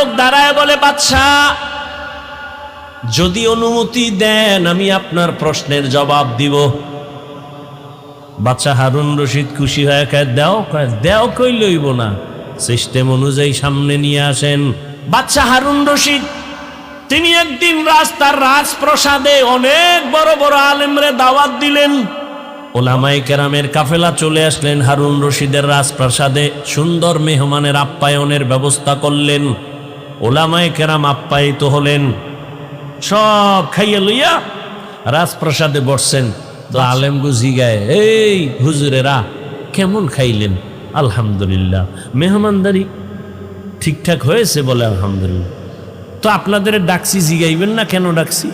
বালক দাঁড়ায় বলে, বাদশাহ যদি অনুমতি দেন আমি আপনার প্রশ্নের জবাব দিব। বাদশাহ হারুন রশিদ খুশি হয়ে দেও কই লইব না, সিস্টেম অনুযায়ী সামনে নিয়ে আসেন। বাদশাহ হারুন রশিদ তিনি একদিন রাস্তার রাজপ্রাসাদে অনেক বড় বড় আলেমরে দাওয়াত দিলেন। ওলামায়ে কেরামের কাফেলা চলে আসলেন হারুন রশিদের রাজপ্রাসাদে, সুন্দর মেহমানের আপ্যায়নের ব্যবস্থা করলেন। ওলামায়ে কেরাম আপ্যায়িত হলেন, সব খাইয়া লইয়া রাজপ্রাসাদে বসছেন। তো আলেমগু জিগায়, এই হুজুরেরা কেমন খাইলেন? আলহামদুলিল্লাহ। মেহমানদারি ঠিকঠাক হয়েছে? বলে আলহামদুলিল্লাহ। তো আপনাদের ডাকছি, জিগাইবেন না কেন ডাকছি?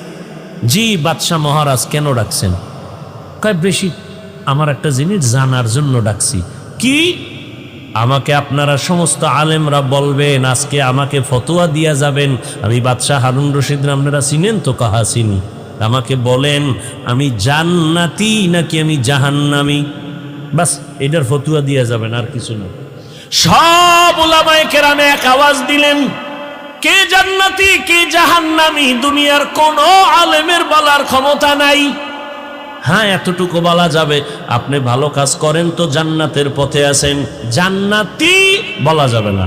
জি বাদশাহ মহারাজ কেন ডাকছেন? কয় বেশি আমার একটা জিনিস জানার জন্য ডাকছি। কি? আমাকে আপনারা সমস্ত আলেমরা বলবেন, আজকে আমাকে ফতোয়া দিয়া যাবেন। আমি বাদশাহ হারুন রশিদ, আপনারা চিনেন তো? কাহা চিনি। আমাকে বলেন আমি জান্নাতি নাকি আমি জাহান্নামী, বাস এটার ফতোয়া দিয়া যাবেন, আর কিছু না। সব উলামায়ে কেরামে এক আওয়াজ দিলেন, কে জান্নাতি কে জাহান্নামী দুনিয়ার কোন আলেমের বলার ক্ষমতা নাই। হ্যাঁ এতটুকু বলা যাবে, আপনি ভালো কাজ করেন তো জান্নাতের পথে আছেন, জান্নাতি বলা যাবে না।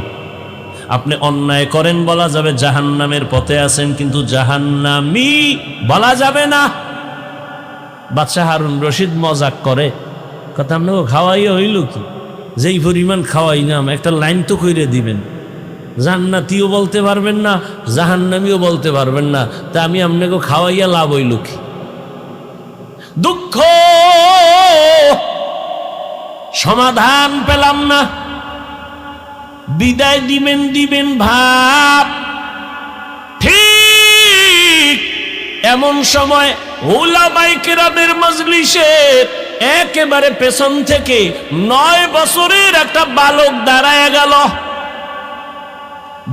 আপনি অন্যায় করেন বলা যাবে জাহান্নামের পথে আছেন, কিন্তু জাহান্নামী বলা যাবে না। বাদশাহ হারুন রশিদ মজাক করে, কথা আপনাকে খাওয়াইয়া হইল কি? যেই পরিমাণ খাওয়াই নাম, একটা লাইন তো কইরে দিবেন। জান্নাতিও বলতে পারবেন না, জাহান্নামীও বলতে পারবেন না, তা আমি আপনাকে খাওয়াইয়া লাভ হইল কি? দুঃখ, সমাধান পেলাম না। বিদায় দিবেন ভাব। ঠিক এমন সময় উলামায়ে কেরামের মজলিসে একেবারে পেছন থেকে 9 বছরের একটা বালক দাঁড়ায় গেল।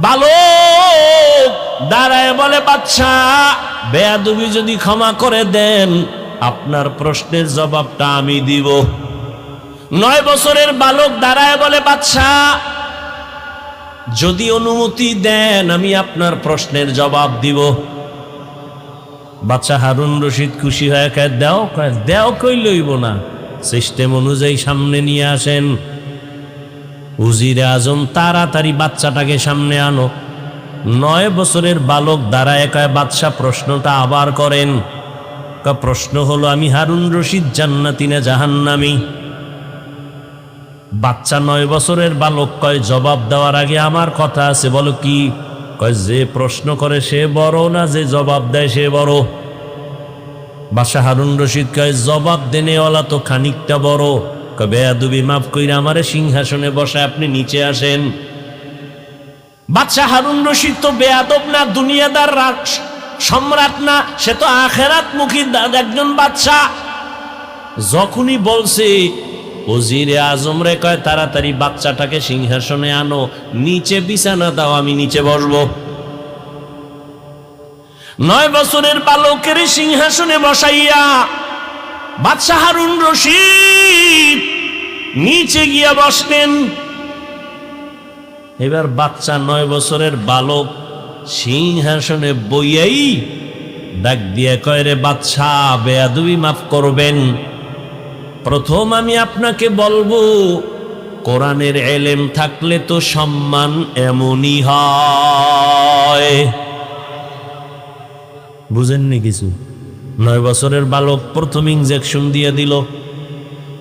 বালক দাঁড়ায় বলে, বাদশাহ বেয়াদবি যদি ক্ষমা করে দেন আপনার প্রশ্নের জবাবটা আমি দিব। 9 বছরের বালক দাঁড়ায় বলে, বাদশাহ যদি অনুমতি দেন আমি আপনার প্রশ্নের জবাব দিব। বাদশাহ হারুন রশিদ খুশি হয়ে দেও কই লইব না, সিস্টেম অনুযায়ী সামনে নিয়ে আসেন। উজিরে আজম তাড়াতাড়ি বাচ্চাটাকে সামনে আনো। 9 বছরের বালক দাঁড়ায় কয়, বাদশাহ প্রশ্নটা আবার করেন। প্রশ্ন হলো আমি হারুন রশিদ জান্নাতি না জাহান্নামী? বাচ্চা 9 বছরের বালক কয়, জবাব দেওয়ার আগে আমার কথা আছে। বলো কি? কয় যে প্রশ্ন করে সে বড় না যে জবাব দেয় সে বড়? বাদশাহ হারুন রশিদ কয়, জবাব দেনেওয়ালা তো খানিকটা বড়। কয় বেয়াদবি মাফ কইরা আমারে সিংহাসনে বসায় আপনি নিচে আসেন। বাদশাহ হারুন রশিদ তো বেয়াদব না, দুনিয়াদার সম্রাট না, সে তো আখেরাত মুখী একজন বাদশাহ। যখনই বলছে ওজিরে আজম রে কয়, তাড়াতাড়ি বাচ্চাটাকে সিংহাসনে আনো, নিচে বিছানা দাও, আমি নিচে বসবো। 9 বছরের বালকের সিংহাসনে বসাইয়া বাদশাহ হারুন রশিদ নিচে গিয়া বসলেন। এবার বাচ্চা 9 বছরের বালক সিংহাসনে বইয়াই ডাক দিয়ে কয়, রে বাদশাহ বেয়াদবি মাফ করবেন। প্রথম আমি আপনাকে বলবো, কোরআনের এলেম থাকলে তো সম্মান এমনই হয়। বুঝেননি কিছু? 9 বছরের বালক প্রথম ইনজেকশন দিয়ে দিল।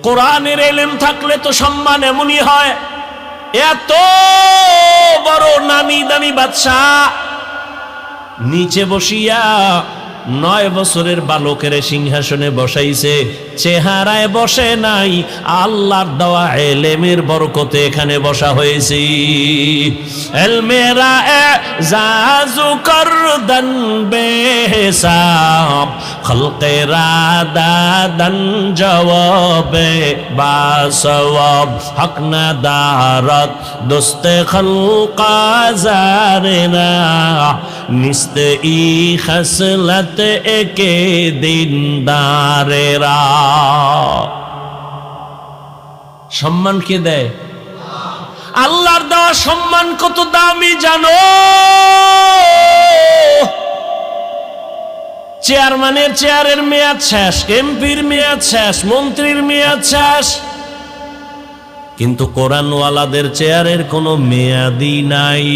কোরআনের এলেম থাকলে তো সম্মান এমনই হয়। এত বড় নামি দামি বাদশাহ নিচে বসিয়া 9 বছরের বালকের সিংহাসনে বসাইছে। চেহারায় বসে নাই, আল্লাহর দেওয়া এলেমের বরকতে এখানে বসা হয়েছে। এলমেরা এজাজু করদান বেহিসাব, খলকেরা দাদান জওয়াবে বাসওয়াব, হক না দারত দোস্তে খলকা জারেনা, নিস্তে ই খসলত একে দিনদারেরা। সম্মান কে দেয়? আল্লাহর দেওয়া সম্মান কত দামি জানো? চেয়ারম্যানের চেয়ারের মেয়াদ শেষ, এমপির মেয়াদ শেষ, মন্ত্রীর মেয়াদ শেষ, কিন্তু কোরআনওয়ালাদের চেয়ারের কোনো মেয়াদই নাই।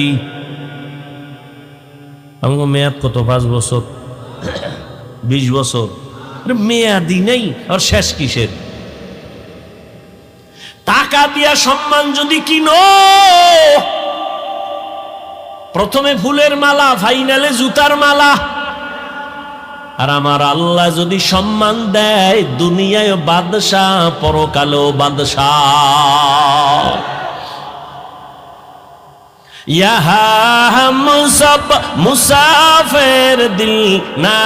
আমাকে মেয়াদ কত? 5 বছর, 20 বছর, মেয়াদই নেই। আর শেষ কিসের? টাকা দিয়া সম্মান যদি কিনো, প্রথমে ফুলের মালা, ফাইনালে জুতার মালা। আর আমার আল্লাহ যদি সম্মান দেয়, দুনিয়ায় বাদশাহ, পরকালেও বাদশাহ। ইহা হাম সব মুসাফির দিল না